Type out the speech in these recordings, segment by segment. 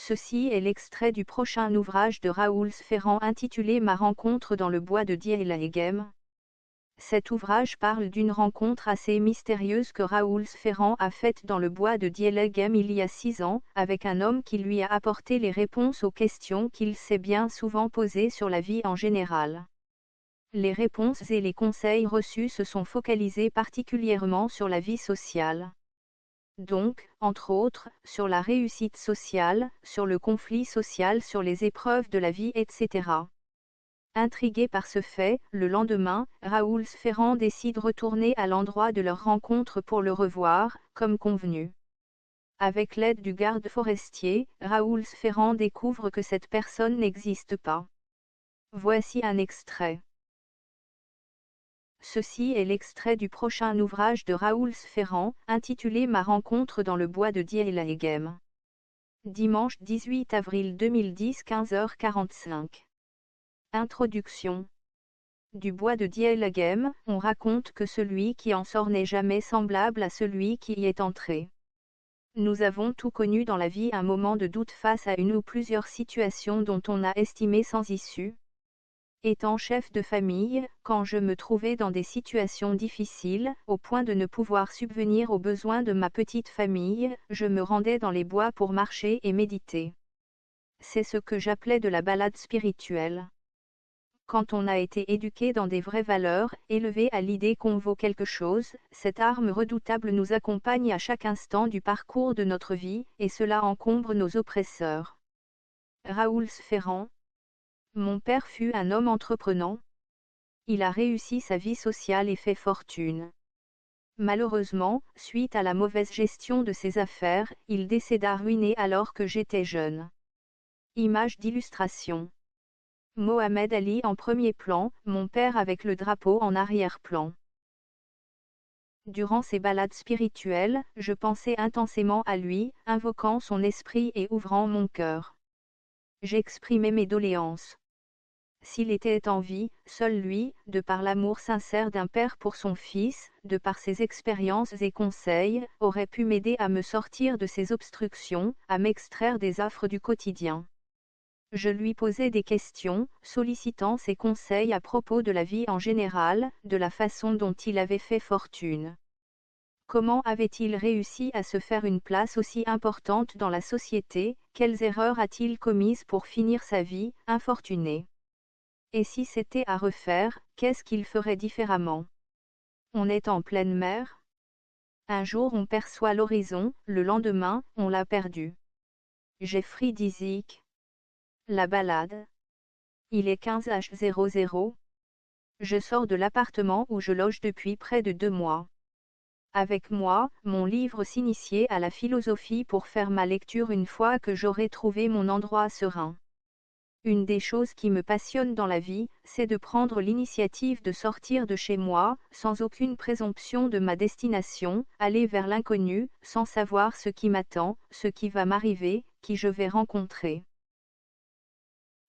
Ceci est l'extrait du prochain ouvrage de Raoul Ferrand intitulé Ma rencontre dans le bois de Dieleghem. Cet ouvrage parle d'une rencontre assez mystérieuse que Raoul Ferrand a faite dans le bois de Dieleghem il y a 6 ans, avec un homme qui lui a apporté les réponses aux questions qu'il s'est bien souvent posées sur la vie en général. Les réponses et les conseils reçus se sont focalisés particulièrement sur la vie sociale. Donc, entre autres, sur la réussite sociale, sur le conflit social, sur les épreuves de la vie, etc. Intrigué par ce fait, le lendemain, Raoul Ferrand décide de retourner à l'endroit de leur rencontre pour le revoir, comme convenu. Avec l'aide du garde forestier, Raoul Ferrand découvre que cette personne n'existe pas. Voici un extrait. Ceci est l'extrait du prochain ouvrage de Raoul Ferrand, intitulé Ma rencontre dans le bois de Dieleghem. Dimanche 18 avril 2010 15h45. Introduction. Du bois de Dieleghem, on raconte que celui qui en sort n'est jamais semblable à celui qui y est entré. Nous avons tout connu dans la vie un moment de doute face à une ou plusieurs situations dont on a estimé sans issue. Étant chef de famille, quand je me trouvais dans des situations difficiles, au point de ne pouvoir subvenir aux besoins de ma petite famille, je me rendais dans les bois pour marcher et méditer. C'est ce que j'appelais de la balade spirituelle. Quand on a été éduqué dans des vraies valeurs, élevé à l'idée qu'on vaut quelque chose, cette arme redoutable nous accompagne à chaque instant du parcours de notre vie, et cela encombre nos oppresseurs. Raoul Ferrand. Mon père fut un homme entreprenant. Il a réussi sa vie sociale et fait fortune. Malheureusement, suite à la mauvaise gestion de ses affaires, il décéda ruiné alors que j'étais jeune. Image d'illustration. Mohamed Ali en premier plan, mon père avec le drapeau en arrière-plan. Durant ces balades spirituelles, je pensais intensément à lui, invoquant son esprit et ouvrant mon cœur. J'exprimais mes doléances. S'il était en vie, seul lui, de par l'amour sincère d'un père pour son fils, de par ses expériences et conseils, aurait pu m'aider à me sortir de ces obstructions, à m'extraire des affres du quotidien. Je lui posais des questions, sollicitant ses conseils à propos de la vie en général, de la façon dont il avait fait fortune. Comment avait-il réussi à se faire une place aussi importante dans la société, quelles erreurs a-t-il commises pour finir sa vie, infortuné? Et si c'était à refaire, qu'est-ce qu'il ferait différemment? On est en pleine mer. Un jour on perçoit l'horizon, le lendemain, on l'a perdu. Jeffrey Disick. La balade. Il est 15h00. Je sors de l'appartement où je loge depuis près de 2 mois. Avec moi, mon livre s'initier à la philosophie pour faire ma lecture une fois que j'aurai trouvé mon endroit serein. Une des choses qui me passionne dans la vie, c'est de prendre l'initiative de sortir de chez moi, sans aucune présomption de ma destination, aller vers l'inconnu, sans savoir ce qui m'attend, ce qui va m'arriver, qui je vais rencontrer.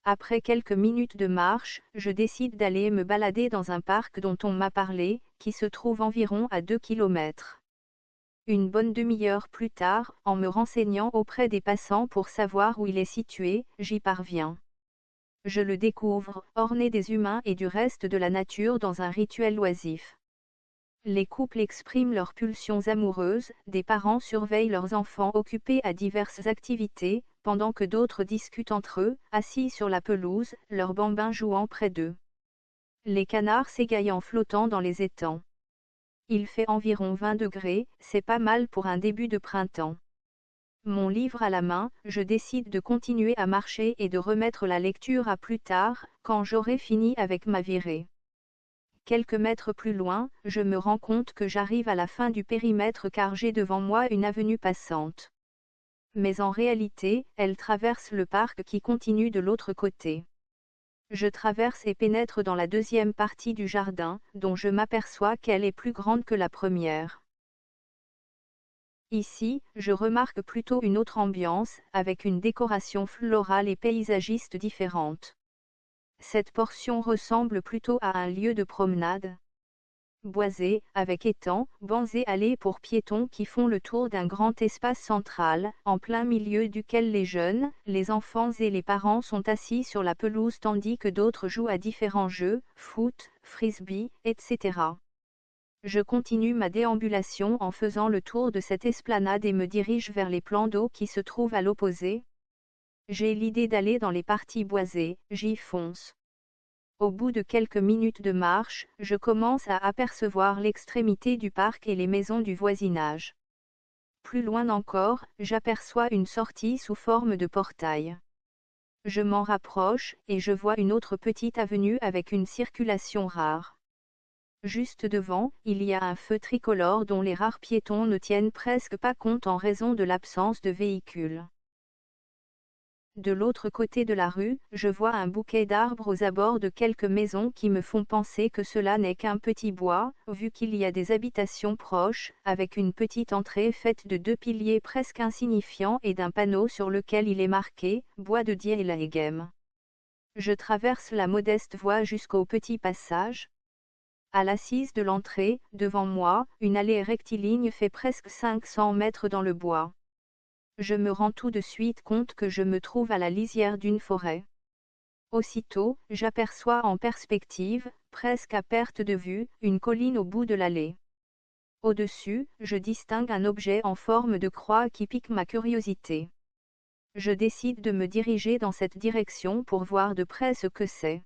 Après quelques minutes de marche, je décide d'aller me balader dans un parc dont on m'a parlé, qui se trouve environ à 2 km. Une bonne demi-heure plus tard, en me renseignant auprès des passants pour savoir où il est situé, j'y parviens. Je le découvre, orné des humains et du reste de la nature dans un rituel oisif. Les couples expriment leurs pulsions amoureuses, des parents surveillent leurs enfants occupés à diverses activités, pendant que d'autres discutent entre eux, assis sur la pelouse, leurs bambins jouant près d'eux. Les canards s'égaillant flottant dans les étangs. Il fait environ 20 degrés, c'est pas mal pour un début de printemps. Mon livre à la main, je décide de continuer à marcher et de remettre la lecture à plus tard, quand j'aurai fini avec ma virée. Quelques mètres plus loin, je me rends compte que j'arrive à la fin du périmètre car j'ai devant moi une avenue passante. Mais en réalité, elle traverse le parc qui continue de l'autre côté. Je traverse et pénètre dans la deuxième partie du jardin, dont je m'aperçois qu'elle est plus grande que la première. Ici, je remarque plutôt une autre ambiance, avec une décoration florale et paysagiste différente. Cette portion ressemble plutôt à un lieu de promenade. boisé, avec étangs, bancs et allées pour piétons qui font le tour d'un grand espace central, en plein milieu duquel les jeunes, les enfants et les parents sont assis sur la pelouse tandis que d'autres jouent à différents jeux, foot, frisbee, etc. Je continue ma déambulation en faisant le tour de cette esplanade et me dirige vers les plans d'eau qui se trouvent à l'opposé. J'ai l'idée d'aller dans les parties boisées, j'y fonce. Au bout de quelques minutes de marche, je commence à apercevoir l'extrémité du parc et les maisons du voisinage. Plus loin encore, j'aperçois une sortie sous forme de portail. Je m'en rapproche, et je vois une autre petite avenue avec une circulation rare. Juste devant, il y a un feu tricolore dont les rares piétons ne tiennent presque pas compte en raison de l'absence de véhicules. De l'autre côté de la rue, je vois un bouquet d'arbres aux abords de quelques maisons qui me font penser que cela n'est qu'un petit bois, vu qu'il y a des habitations proches, avec une petite entrée faite de 2 piliers presque insignifiants et d'un panneau sur lequel il est marqué « Bois de Dieilagem ». Je traverse la modeste voie jusqu'au petit passage. À l'assise de l'entrée, devant moi, une allée rectiligne fait presque 500 mètres dans le bois. Je me rends tout de suite compte que je me trouve à la lisière d'une forêt. Aussitôt, j'aperçois en perspective, presque à perte de vue, une colline au bout de l'allée. Au-dessus, je distingue un objet en forme de croix qui pique ma curiosité. Je décide de me diriger dans cette direction pour voir de près ce que c'est.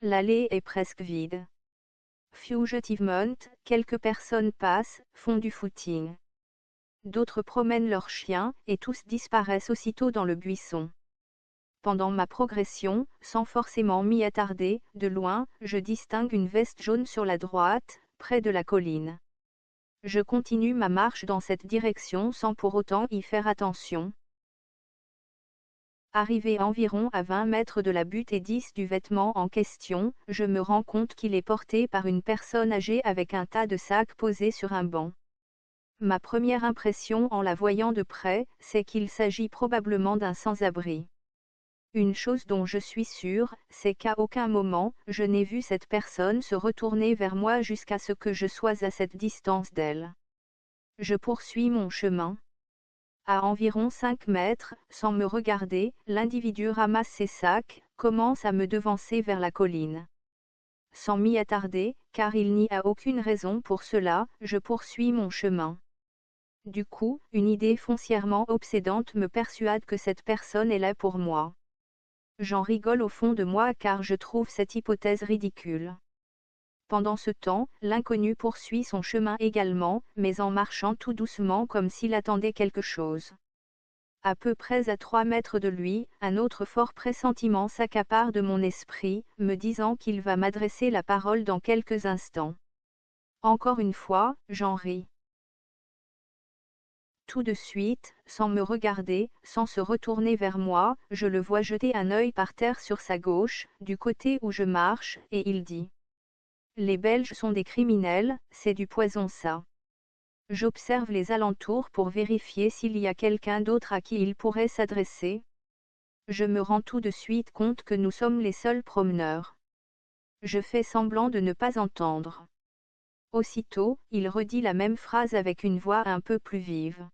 L'allée est presque vide. Fugitivement, quelques personnes passent, font du footing. D'autres promènent leurs chiens, et tous disparaissent aussitôt dans le buisson. Pendant ma progression, sans forcément m'y attarder, de loin, je distingue une veste jaune sur la droite, près de la colline. Je continue ma marche dans cette direction sans pour autant y faire attention. Arrivé environ à 20 mètres de la butte et 10 du vêtement en question, je me rends compte qu'il est porté par une personne âgée avec un tas de sacs posés sur un banc. Ma première impression en la voyant de près, c'est qu'il s'agit probablement d'un sans-abri. Une chose dont je suis sûre, c'est qu'à aucun moment, je n'ai vu cette personne se retourner vers moi jusqu'à ce que je sois à cette distance d'elle. Je poursuis mon chemin. À environ 5 mètres, sans me regarder, l'individu ramasse ses sacs, commence à me devancer vers la colline. Sans m'y attarder, car il n'y a aucune raison pour cela, je poursuis mon chemin. Du coup, une idée foncièrement obsédante me persuade que cette personne est là pour moi. J'en rigole au fond de moi car je trouve cette hypothèse ridicule. Pendant ce temps, l'inconnu poursuit son chemin également, mais en marchant tout doucement comme s'il attendait quelque chose. À peu près à 3 mètres de lui, un autre fort pressentiment s'accapare de mon esprit, me disant qu'il va m'adresser la parole dans quelques instants. Encore une fois, j'en ris. Tout de suite, sans me regarder, sans se retourner vers moi, je le vois jeter un œil par terre sur sa gauche, du côté où je marche, et il dit: Les Belges sont des criminels, c'est du poison ça. J'observe les alentours pour vérifier s'il y a quelqu'un d'autre à qui il pourrait s'adresser. Je me rends tout de suite compte que nous sommes les seuls promeneurs. Je fais semblant de ne pas entendre. Aussitôt, il redit la même phrase avec une voix un peu plus vive.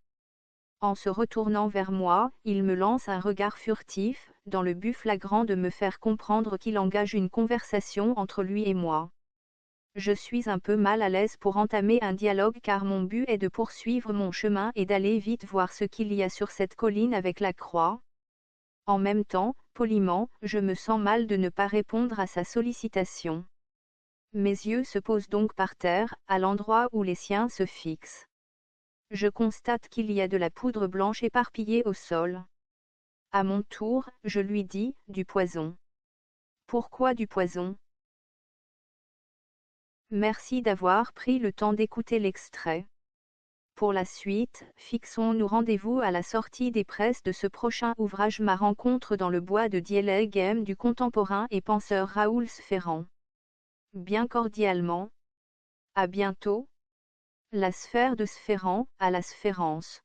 En se retournant vers moi, il me lance un regard furtif, dans le but flagrant de me faire comprendre qu'il engage une conversation entre lui et moi. Je suis un peu mal à l'aise pour entamer un dialogue car mon but est de poursuivre mon chemin et d'aller vite voir ce qu'il y a sur cette colline avec la croix. En même temps, poliment, je me sens mal de ne pas répondre à sa sollicitation. Mes yeux se posent donc par terre, à l'endroit où les siens se fixent. Je constate qu'il y a de la poudre blanche éparpillée au sol. À mon tour, je lui dis, du poison. Pourquoi du poison? Merci d'avoir pris le temps d'écouter l'extrait. Pour la suite, fixons-nous rendez-vous à la sortie des presses de ce prochain ouvrage Ma rencontre dans le bois de Dieilagem du contemporain et penseur Raoul Sferrand. Bien cordialement. À bientôt. La sphère de Sferrand, à la Sphérance.